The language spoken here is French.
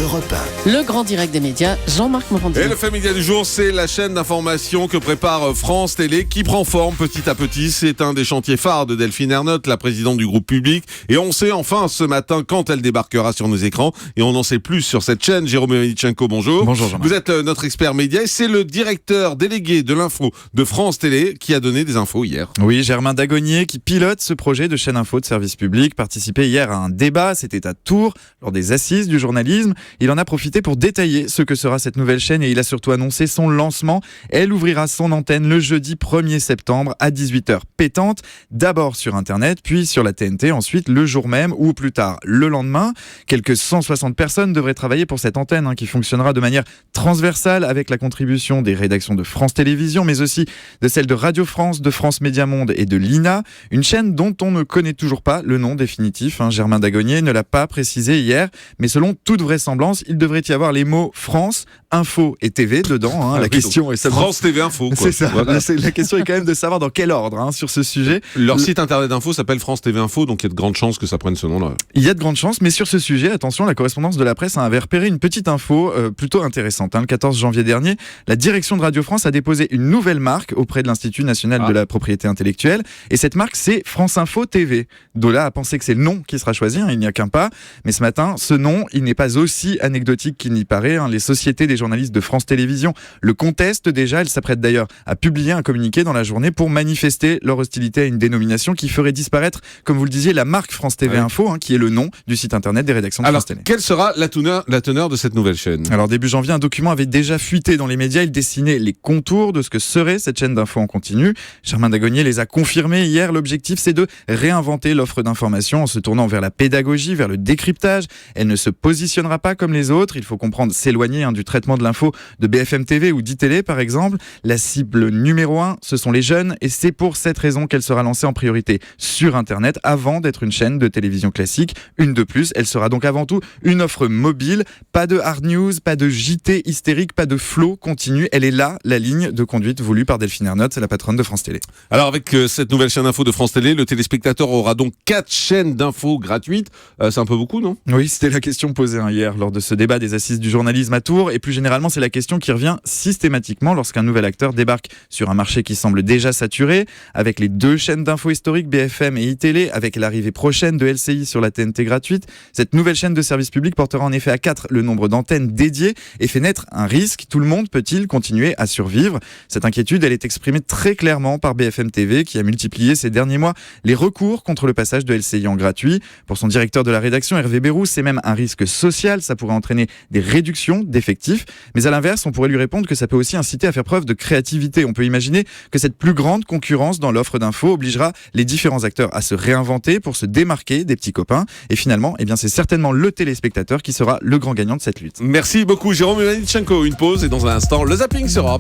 Europe 1. Le grand direct des médias, Jean-Marc Morandini. Et le fait média du jour, c'est la chaîne d'information que prépare France Télé qui prend forme petit à petit. C'est un des chantiers phares de Delphine Ernotte, la présidente du groupe Public. Et on sait enfin ce matin quand elle débarquera sur nos écrans. Et on en sait plus sur cette chaîne. Jérôme Melnichenko, bonjour. Bonjour Jean-Marc. Vous êtes notre expert média et c'est le directeur délégué de l'info de France Télé qui a donné des infos hier. Oui, Germain Dagonier qui pilote ce projet de chaîne info de service public participait hier à un débat, c'était à Tours, lors des assises du journalisme. Il en a profité pour détailler ce que sera cette nouvelle chaîne et il a surtout annoncé son lancement. Elle ouvrira son antenne le jeudi 1er septembre à 18h pétante, d'abord sur Internet, puis sur la TNT, ensuite le jour même ou plus tard le lendemain. Quelques 160 personnes devraient travailler pour cette antenne qui fonctionnera de manière transversale avec la contribution des rédactions de France Télévisions, mais aussi de celles de Radio France, de France Média Monde et de l'INA. Une chaîne dont on ne connaît toujours pas le nom définitif. Germain Dagonier ne l'a pas précisé hier, mais selon toute vraisemblance, il devrait y avoir les mots France, Info et TV dedans. La question est seulement... France TV Info, quoi. C'est ça. Voilà. La question est quand même de savoir dans quel ordre sur ce sujet. Leur site internet d'info s'appelle France TV Info, donc il y a de grandes chances que ça prenne ce nom-là. Il y a de grandes chances, mais sur ce sujet, attention, la correspondance de la presse avait repéré une petite info plutôt intéressante. Le 14 janvier dernier, la direction de Radio France a déposé une nouvelle marque auprès de l'Institut national de la propriété intellectuelle. Et cette marque, c'est France Info TV. Dola a pensé que c'est le nom qui sera choisi, il n'y a qu'un pas. Mais ce matin, ce nom, il n'est pas aussi anecdotique qu'il n'y paraît. Les sociétés des journalistes de France Télévisions le contestent déjà. Elles s'apprêtent d'ailleurs à publier un communiqué dans la journée pour manifester leur hostilité à une dénomination qui ferait disparaître, comme vous le disiez, la marque France TV Info, qui est le nom du site internet des rédactions de France Télé. Quelle sera la teneur de cette nouvelle chaîne ? Alors début janvier, un document avait déjà fuité dans les médias. Il dessinait les contours de ce que serait cette chaîne d'info en continu. Germain Dagonier les a confirmés hier. L'objectif, c'est de réinventer l'offre d'information en se tournant vers la pédagogie, vers le décryptage. Elle ne se positionnera pas comme les autres. Il faut comprendre, s'éloigner du traitement de l'info de BFM TV ou d'ITélé par exemple. La cible numéro 1, ce sont les jeunes et c'est pour cette raison qu'elle sera lancée en priorité sur Internet avant d'être une chaîne de télévision classique. Une de plus, elle sera donc avant tout une offre mobile. Pas de hard news, pas de JT hystérique, pas de flow continu. Elle est là, la ligne de conduite voulue par Delphine Ernotte, la patronne de France Télé. Alors avec cette nouvelle chaîne info de France Télé, le téléspectateur aura donc 4 chaînes d'infos gratuites. C'est un peu beaucoup, non ? Oui, c'était la question posée hier lors de ce débat des assises du journalisme à Tours. Et plus généralement, c'est la question qui revient systématiquement lorsqu'un nouvel acteur débarque sur un marché qui semble déjà saturé. Avec les 2 chaînes d'infos historiques, BFM et iTélé, avec l'arrivée prochaine de LCI sur la TNT gratuite, cette nouvelle chaîne de service public portera en effet à 4 le nombre d'antennes dédiées et fait naître un risque. Tout le monde peut-il continuer à survivre ? Cette inquiétude, elle est exprimée très clairement par BFM TV qui a multiplié ces derniers mois les recours contre le passage de LCI en gratuit. Pour son directeur de la rédaction, Hervé Bérou, c'est même un risque social. Ça pourrait entraîner des réductions d'effectifs. Mais à l'inverse, on pourrait lui répondre que ça peut aussi inciter à faire preuve de créativité. On peut imaginer que cette plus grande concurrence dans l'offre d'infos obligera les différents acteurs à se réinventer pour se démarquer des petits copains. Et finalement, c'est certainement le téléspectateur qui sera le grand gagnant de cette lutte. Merci beaucoup Jérôme Melnichenko. Une pause et dans un instant, le zapping sera...